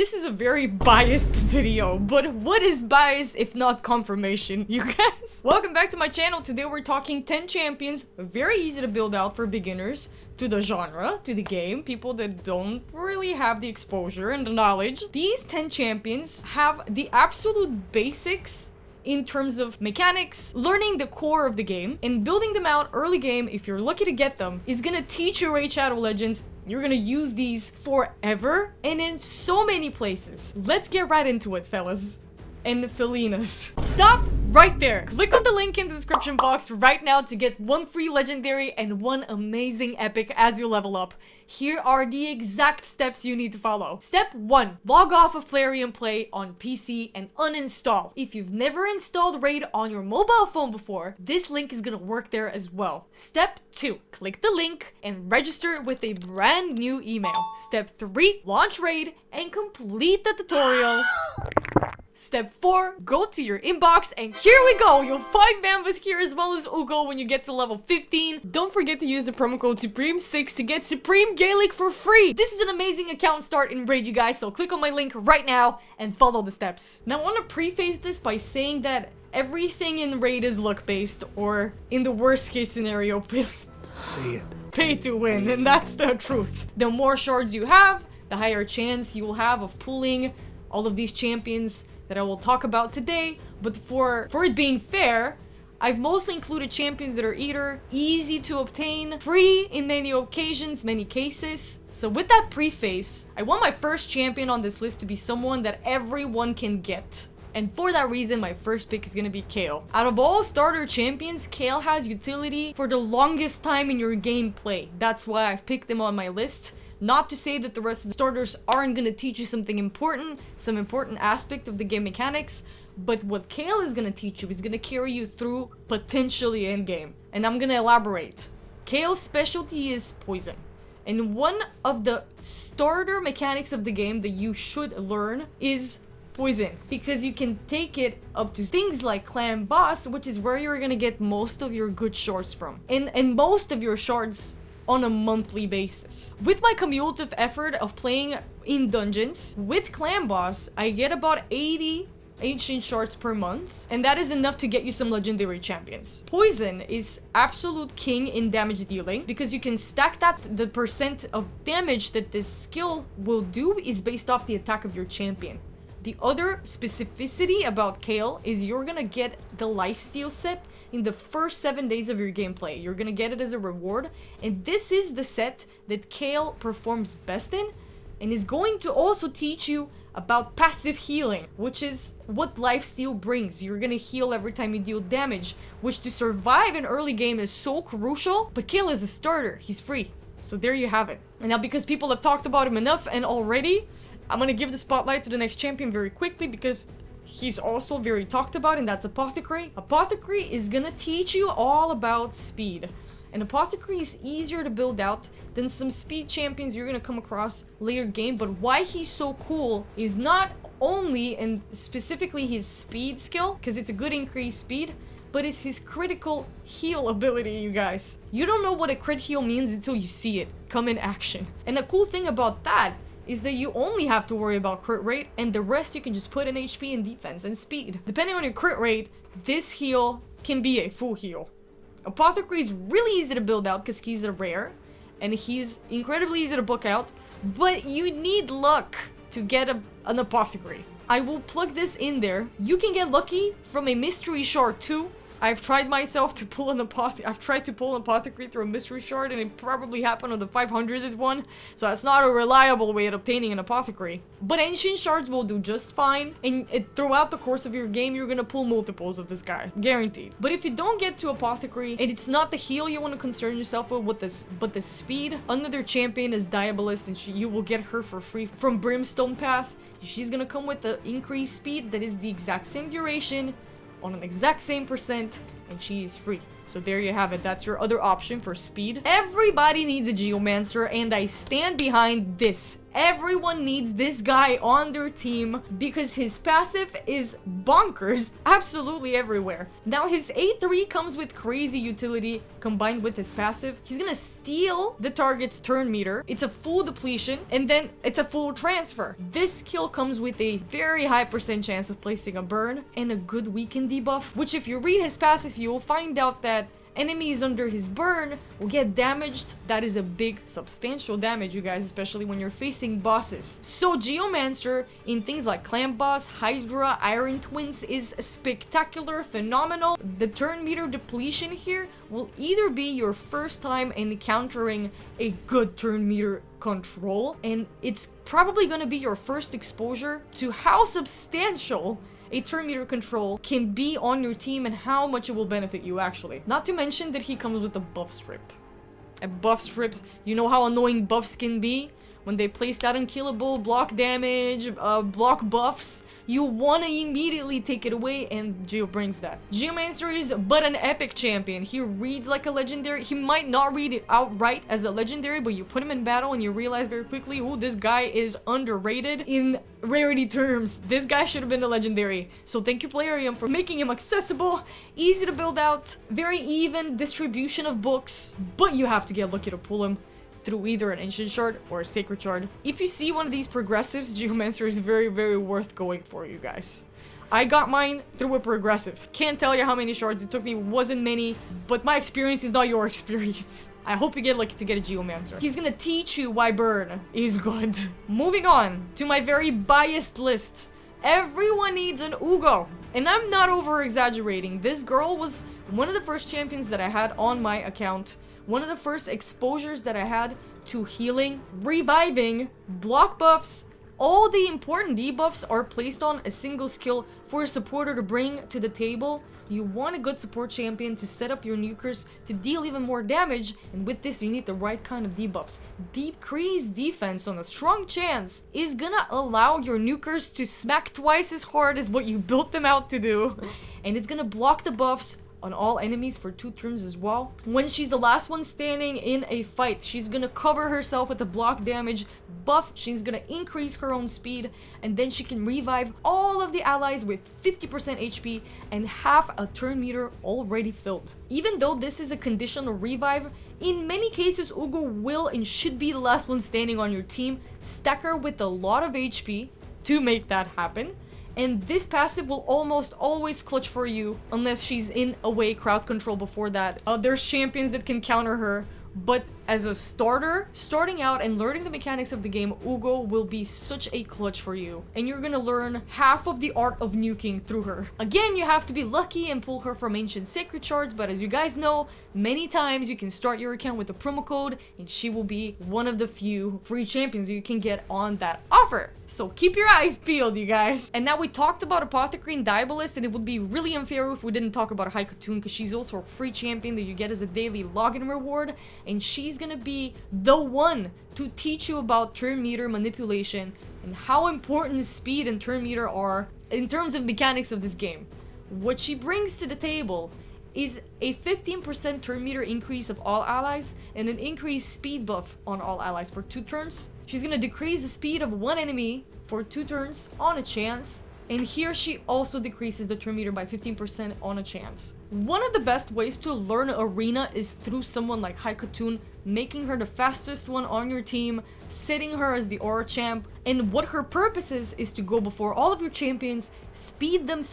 This is a very biased video, but what is bias if not confirmation, you guys? Welcome back to my channel. Today we're talking 10 champions, very easy to build out for beginners, to the genre, to the game, people that don't really have the exposure and the knowledge. These 10 champions have the absolute basics in terms of mechanics, learning the core of the game, and building them out early game, if you're lucky to get them, is gonna teach you Raid Shadow Legends. You're gonna use these forever and in so many places. Let's get right into it, fellas and Felinas. Stop right there. Click on the link in the description box right now to get one free legendary and one amazing epic as you level up. Here are the exact steps you need to follow. Step 1. Log off of Plarium Play on PC and uninstall. If you've never installed Raid on your mobile phone before, this link is gonna work there as well. Step 2. Click the link and register with a brand new email. Step 3. Launch Raid and complete the tutorial. Step 4, go to your inbox, and here we go! You'll find Bambus here as well as Ugo when you get to level 15. Don't forget to use the promo code Supreme6 to get Supreme Gaelic for free! This is an amazing account start in Raid, you guys, so click on my link right now and follow the steps. Now I want to preface this by saying that everything in Raid is luck-based, or in the worst case scenario, pay to win, and that's the truth. The more shards you have, the higher chance you will have of pulling all of these champions that I will talk about today, but for it being fair, I've mostly included champions that are either easy to obtain, free in many occasions, many cases. So with that preface, I want my first champion on this list to be someone that everyone can get. And for that reason, my first pick is gonna be Kayle. Out of all starter champions, Kayle has utility for the longest time in your gameplay. That's why I've picked him on my list. Not to say that the rest of the starters aren't gonna teach you something important, some important aspect of the game mechanics, but what Kayle is gonna teach you is gonna carry you through potentially endgame. And I'm gonna elaborate. Kayle's specialty is poison. And one of the starter mechanics of the game that you should learn is poison, because you can take it up to things like Clan Boss, which is where you're gonna get most of your good shards from. And most of your shards on a monthly basis. With my cumulative effort of playing in dungeons, with Clan Boss, I get about 80 ancient shards per month, and that is enough to get you some legendary champions. Poison is absolute king in damage dealing, because you can stack that. The percent of damage that this skill will do is based off the attack of your champion. The other specificity about Kayle is you're gonna get the lifesteal set in the first 7 days of your gameplay. You're gonna get it as a reward, and this is the set that Kayle performs best in, and is going to also teach you about passive healing, which is what lifesteal brings. You're gonna heal every time you deal damage, which to survive in early game is so crucial, but Kayle is a starter, he's free. So there you have it. And now because people have talked about him enough and already, I'm gonna give the spotlight to the next champion very quickly because he's also very talked about, and that's Apothecary. Apothecary is gonna teach you all about speed. And Apothecary is easier to build out than some speed champions you're gonna come across later game, but why he's so cool is not only and specifically his speed skill, because it's a good increased speed, but it's his critical heal ability, you guys. You don't know what a crit heal means until you see it come in action. And the cool thing about that is that you only have to worry about crit rate, and the rest you can just put in HP and defense and speed. Depending on your crit rate, this heal can be a full heal. Apothecary is really easy to build out because he's a rare, and he's incredibly easy to book out, but you need luck to get an Apothecary. I will plug this in there. You can get lucky from a mystery shard too. I've tried myself to pull an Apothecary through a mystery shard, and it probably happened on the 500th one, so that's not a reliable way of obtaining an Apothecary. But ancient shards will do just fine, and throughout the course of your game, you're gonna pull multiples of this guy, guaranteed. But if you don't get to Apothecary, and it's not the heal you want to concern yourself with, but the speed, another champion is Diabolist, and you will get her for free from Brimstone Path. She's gonna come with the increased speed that is the exact same duration, on an exact same percent, and she's free. So there you have it. That's your other option for speed. Everybody needs a Geomancer, and I stand behind this. Everyone needs this guy on their team because his passive is bonkers absolutely everywhere. Now his A3 comes with crazy utility combined with his passive. He's gonna steal the target's turn meter. It's a full depletion, and then it's a full transfer. This skill comes with a very high % chance of placing a burn and a good weaken debuff, which if you read his passive, you will find out that enemies under his burn will get damaged. That is a big, substantial damage, you guys, especially when you're facing bosses. So Geomancer in things like Clamp Boss, Hydra, Iron Twins is spectacular, phenomenal. The turn meter depletion here will either be your first time encountering a good turn meter control, and it's probably gonna be your first exposure to how substantial a turn meter control can be on your team and how much it will benefit you, actually. Not to mention that he comes with a buff strip. And buff strips, you know how annoying buffs can be? When they place that unkillable, block damage, block buffs, you want to immediately take it away, and Geo brings that. Geomancer is but an epic champion. He reads like a legendary. He might not read it outright as a legendary, but you put him in battle and you realize very quickly, oh, this guy is underrated in rarity terms. This guy should have been a legendary. So thank you, Plarium, for making him accessible, easy to build out, very even distribution of books, but you have to get lucky to pull him through either an Ancient Shard or a Sacred Shard. If you see one of these progressives, Geomancer is very, very worth going for, you guys. I got mine through a progressive. Can't tell you how many shards it took me, wasn't many, but my experience is not your experience. I hope you get lucky to get a Geomancer. He's gonna teach you why burn is good. Moving on to my very biased list. Everyone needs an Ugo. And I'm not over-exaggerating. This girl was one of the first champions that I had on my account. One of the first exposures that I had to healing, reviving, block buffs. All the important debuffs are placed on a single skill for a supporter to bring to the table. You want a good support champion to set up your nukers to deal even more damage, and with this you need the right kind of debuffs. Decreased defense on a strong chance is gonna allow your nukers to smack twice as hard as what you built them out to do, and it's gonna block the buffs on all enemies for 2 turns as well. When she's the last one standing in a fight, she's gonna cover herself with a block damage buff, she's gonna increase her own speed, and then she can revive all of the allies with 50% HP and half a turn meter already filled. Even though this is a conditional revive, in many cases Ugo will and should be the last one standing on your team. Stack her with a lot of HP to make that happen. And this passive will almost always clutch for you unless she's in away crowd control before that. There's champions that can counter her, but as a starter, starting out and learning the mechanics of the game, Ugo will be such a clutch for you. And you're gonna learn half of the art of nuking through her. Again, you have to be lucky and pull her from Ancient Sacred Shards, but as you guys know, many times you can start your account with a promo code, and she will be one of the few free champions you can get on that offer. So keep your eyes peeled, you guys. And now we talked about Apothecary and Diabolist, and it would be really unfair if we didn't talk about Haikatun, because she's also a free champion that you get as a daily login reward, and she's gonna be the one to teach you about turn meter manipulation and how important speed and turn meter are in terms of mechanics of this game. What she brings to the table is a 15% turn meter increase of all allies and an increased speed buff on all allies for 2 turns. She's gonna decrease the speed of one enemy for 2 turns on a chance, and here she also decreases the turn meter by 15% on a chance. One of the best ways to learn Arena is through someone like Haikatun, making her the fastest one on your team, setting her as the aura champ, and what her purpose is to go before all of your champions, speed them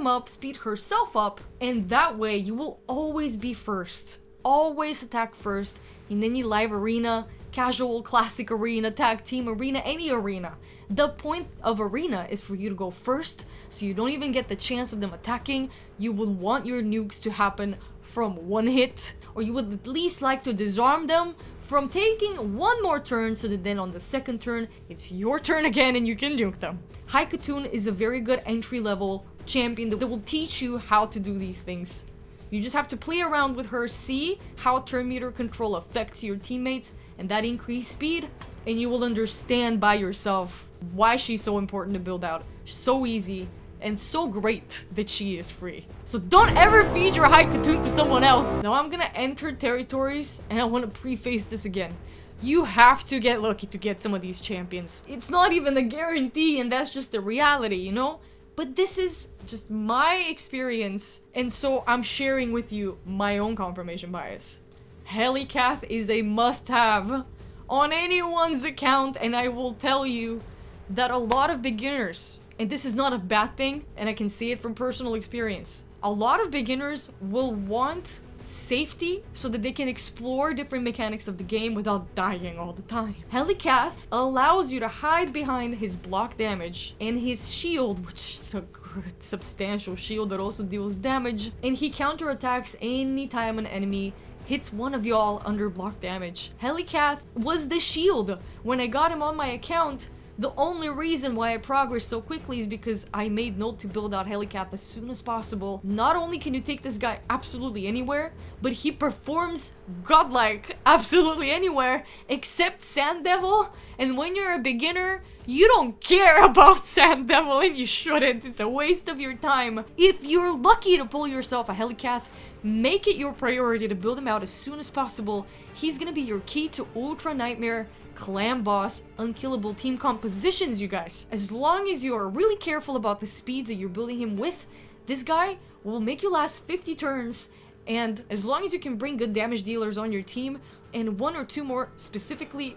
up, speed herself up, and that way you will always be first. Always attack first in any live arena, casual, classic arena, tag team arena, any arena. The point of Arena is for you to go first, so you don't even get the chance of them attacking. You would want your nukes to happen from 1 hit, or you would at least like to disarm them from taking 1 more turn, so that then on the 2nd turn, it's your turn again and you can nuke them. Haikatun is a very good entry-level champion that will teach you how to do these things. You just have to play around with her, see how turn meter control affects your teammates, and that increased speed, and you will understand by yourself why she's so important to build out. So easy, and so great that she is free. So don't ever feed your Haikatoon to someone else. Now I'm gonna enter territories, and I want to preface this again. You have to get lucky to get some of these champions. It's not even a guarantee, and that's just the reality, you know? But this is just my experience, and so I'm sharing with you my own confirmation bias. Helicath is a must-have on anyone's account, and I will tell you that a lot of beginners, and this is not a bad thing, and I can see it from personal experience, a lot of beginners will want safety so that they can explore different mechanics of the game without dying all the time. Helicath allows you to hide behind his block damage and his shield, which is a good substantial shield that also deals damage, and he counterattacks anytime an enemy hits one of y'all under block damage. Helicath was the shield. When I got him on my account, the only reason why I progressed so quickly is because I made note to build out Helicath as soon as possible. Not only can you take this guy absolutely anywhere, but he performs godlike absolutely anywhere except Sand Devil. And when you're a beginner, you don't care about Sand Devil, and you shouldn't. It's a waste of your time. If you're lucky to pull yourself a Helicath, make it your priority to build him out as soon as possible. He's gonna be your key to Ultra Nightmare, Clan Boss, unkillable team compositions, you guys. As long as you are really careful about the speeds that you're building him with, this guy will make you last 50 turns, and as long as you can bring good damage dealers on your team, and one or two more specifically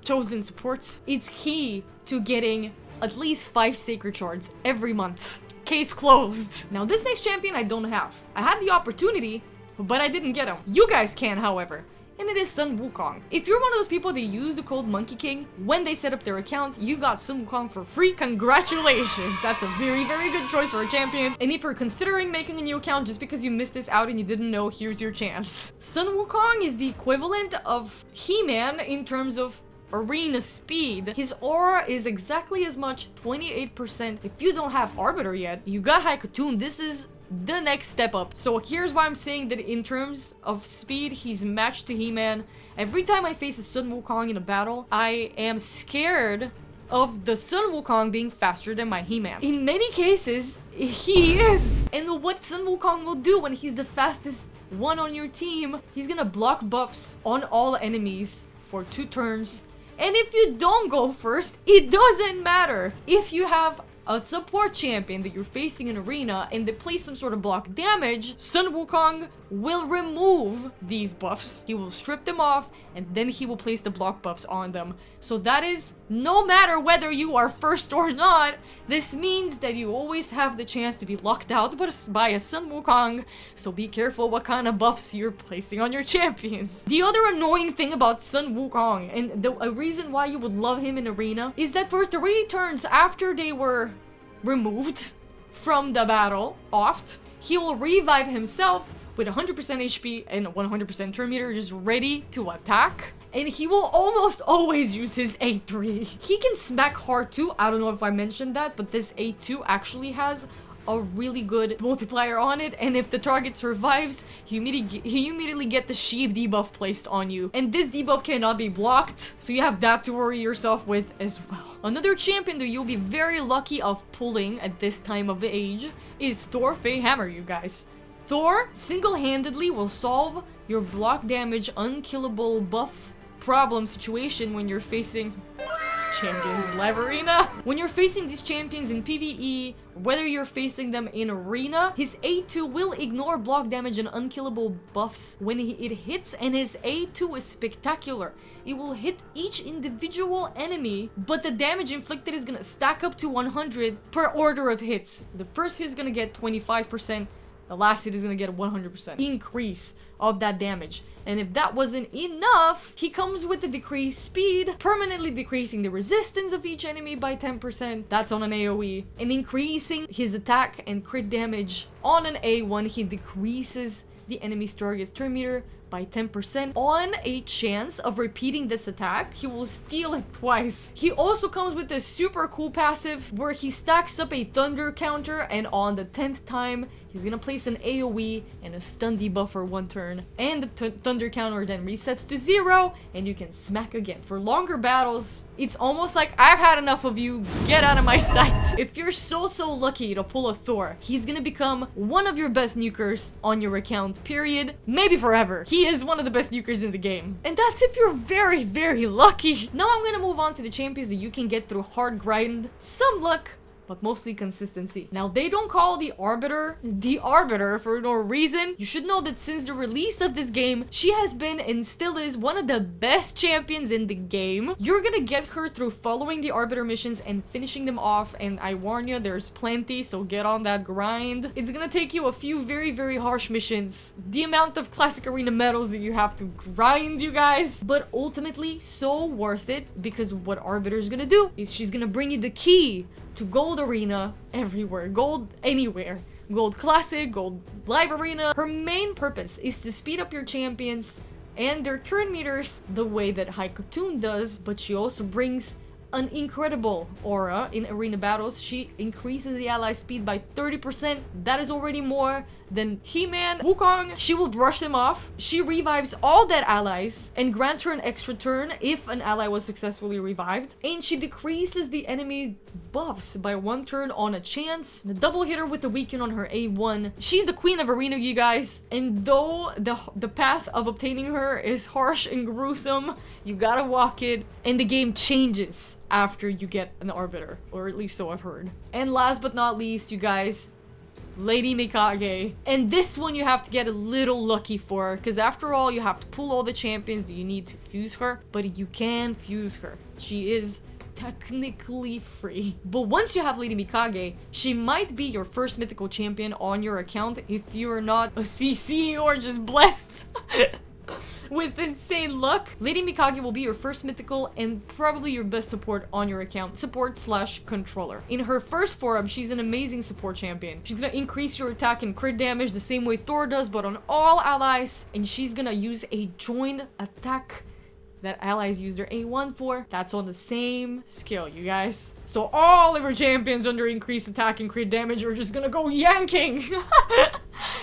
chosen supports, it's key to getting at least 5 Sacred Shards every month. Case closed. Now this next champion I don't have. I had the opportunity, but I didn't get him. You guys can, however. And it is Sun Wukong. If you're one of those people that use the code Monkey King when they set up their account, you got Sun Wukong for free. Congratulations! That's a very, very good choice for a champion. And if you're considering making a new account just because you missed this out and you didn't know, here's your chance. Sun Wukong is the equivalent of He-Man in terms of arena speed. His aura is exactly as much, 28%. If you don't have Arbiter yet, you got Haikatoon. This is the next step up. So here's why I'm saying that in terms of speed, he's matched to He-Man. Every time I face a Sun Wukong in a battle, I am scared of the Sun Wukong being faster than my He-Man. In many cases, he is. And what Sun Wukong will do when he's the fastest one on your team, he's gonna block buffs on all enemies for 2 turns. And if you don't go first, it doesn't matter. If you have a support champion that you're facing in arena and they place some sort of block damage, Sun Wukong will remove these buffs. He will strip them off, and then he will place the block buffs on them. So that is no matter whether you are first or not. This means that you always have the chance to be locked out by a Sun Wukong, so be careful what kind of buffs you're placing on your champions. The other annoying thing about Sun Wukong, and a reason why you would love him in arena, is that for 3 turns after they were removed from the battle, oft, he will revive himself with 100% HP and 100% turn meter, just ready to attack. And he will almost always use his A3. He can smack hard too. I don't know if I mentioned that, but this A2 actually has a really good multiplier on it, and if the target survives, you immediately get the Sheev debuff placed on you. And this debuff cannot be blocked, so you have that to worry yourself with as well. Another champion that you'll be very lucky of pulling at this time of age is Thor Feyhammer, you guys. Thor single-handedly will solve your block damage, unkillable buff problem situation when you're facing champions in live arena. When you're facing these champions in PvE, whether you're facing them in arena, his A2 will ignore block damage and unkillable buffs when it hits, and his A2 is spectacular. It will hit each individual enemy, but the damage inflicted is gonna stack up to 100 per order of hits. The first hit is gonna get 25%, the last hit is gonna get a 100% increase of that damage. And if that wasn't enough, he comes with the decreased speed, permanently decreasing the resistance of each enemy by 10%. That's on an AoE. And increasing his attack and crit damage on an A1, he decreases the enemy's target's turn meter by 10%. On a chance of repeating this attack, he will steal it twice. He also comes with a super cool passive where he stacks up a thunder counter, and on the 10th time, he's gonna place an AoE and a stun debuff for 1 turn. And the thunder counter then resets to 0, and you can smack again. For longer battles, it's almost like I've had enough of you, get out of my sight. If you're so lucky to pull a Thor, he's gonna become one of your best nukers on your account, period. Maybe forever. He is one of the best nukers in the game. And that's if you're very lucky. Now I'm gonna move on to the champions that you can get through hard grind, some luck, but mostly consistency. Now, they don't call the Arbiter for no reason. You should know that since the release of this game, she has been and still is one of the best champions in the game. You're gonna get her through following the Arbiter missions and finishing them off, and I warn you, there's plenty, so get on that grind. It's gonna take you a few very harsh missions. The amount of classic arena medals that you have to grind, you guys. But ultimately, so worth it, because what Arbiter's gonna do is she's gonna bring you the key to Gold Arena everywhere. Gold anywhere. Gold Classic, Gold Live Arena. Her main purpose is to speed up your champions and their turn meters the way that Haikotun does, but she also brings an incredible aura in arena battles. She increases the ally speed by 30%. That is already more than He-Man. Wukong, she will brush them off. She revives all dead allies and grants her an extra turn if an ally was successfully revived. And she decreases the enemy buffs by 1 turn on a chance. The double hitter with the weaken on her A1. She's the queen of arena, you guys. And though the path of obtaining her is harsh and gruesome, you gotta walk it, and the game changes after you get an Arbiter, or at least so I've heard. And last but not least, you guys, Lady Mikage. And this one you have to get a little lucky for, because after all, you have to pull all the champions that you need to fuse her, but you can fuse her. She is technically free. But once you have Lady Mikage, she might be your first mythical champion on your account if you're not a CC or just blessed with insane luck. Lady Mikage will be your first mythical and probably your best support on your account. Support/controller. In her first form, she's an amazing support champion. She's gonna increase your attack and crit damage the same way Thor does, but on all allies. And she's gonna use a joined attack that allies use their A1 for. That's on the same skill, you guys. So all of her champions under increased attack and crit damage are just gonna go yanking.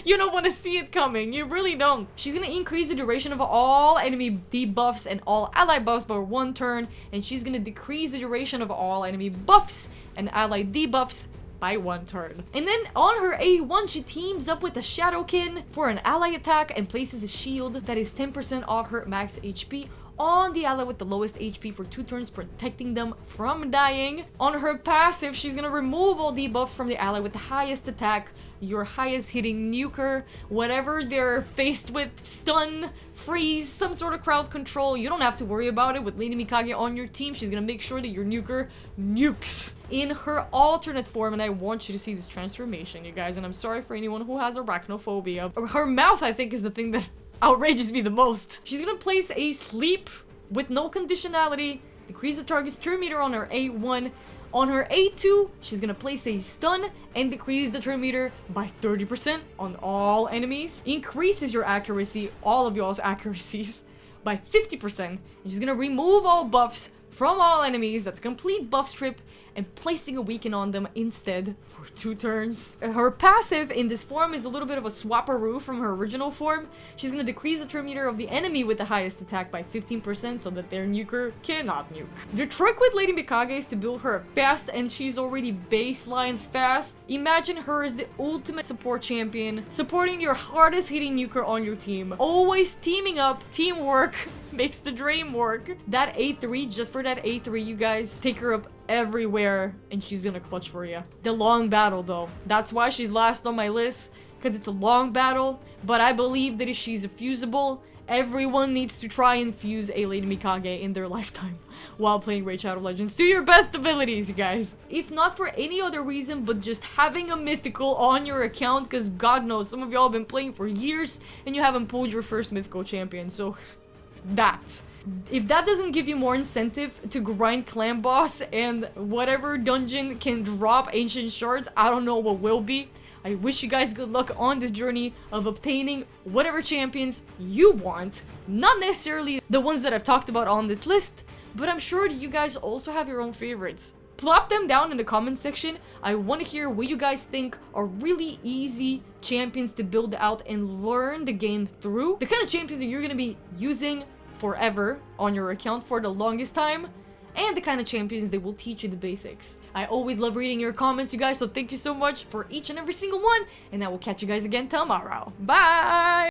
You don't want to see it coming. You really don't. She's gonna increase the duration of all enemy debuffs and all ally buffs by 1 turn, and she's gonna decrease the duration of all enemy buffs and ally debuffs by 1 turn. And then on her A1, she teams up with the Shadowkin for an ally attack and places a shield that is 10% off her max HP on the ally with the lowest HP for 2 turns, protecting them from dying. On her passive, she's gonna remove all debuffs from the ally with the highest attack, your highest hitting nuker, whatever they're faced with, stun, freeze, some sort of crowd control. You don't have to worry about it with Lady Mikage on your team. She's gonna make sure that your nuker nukes. In her alternate form, and I want you to see this transformation, you guys, and I'm sorry for anyone who has arachnophobia. Her mouth, I think, is the thing that outrages me the most. She's gonna place a sleep with no conditionality, decrease the target's turn meter on her A1. On her A2, she's gonna place a stun and decrease the turn meter by 30% on all enemies. Increases your accuracy, all of y'all's accuracies, by 50%. And she's gonna remove all buffs from all enemies. That's complete buff strip, and placing a weaken on them instead for 2 turns. Her passive in this form is a little bit of a swapperoo from her original form. She's gonna decrease the turn meter of the enemy with the highest attack by 15% so that their nuker cannot nuke. The trick with Lady Mikage is to build her fast, and she's already baseline fast. Imagine her as the ultimate support champion, supporting your hardest hitting nuker on your team. Always teaming up. Teamwork makes the dream work. That A3, just for that A3, you guys, take her up everywhere and she's gonna clutch for you. The long battle though, that's why she's last on my list, because it's a long battle, but I believe that if she's fusible, everyone needs to try and fuse a Lady Mikage in their lifetime while playing Raid Shadow Legends to your best abilities, you guys. If not for any other reason but just having a mythical on your account, because God knows some of y'all have been playing for years and you haven't pulled your first mythical champion, so that. If that doesn't give you more incentive to grind clan boss and whatever dungeon can drop ancient shards, I don't know what will be. I wish you guys good luck on this journey of obtaining whatever champions you want. Not necessarily the ones that I've talked about on this list, but I'm sure that you guys also have your own favorites. Plop them down in the comments section. I want to hear what you guys think are really easy champions to build out and learn the game through. The kind of champions that you're going to be using forever on your account for the longest time. And the kind of champions that will teach you the basics. I always love reading your comments, you guys, so thank you so much for each and every single one. And I will catch you guys again tomorrow. Bye!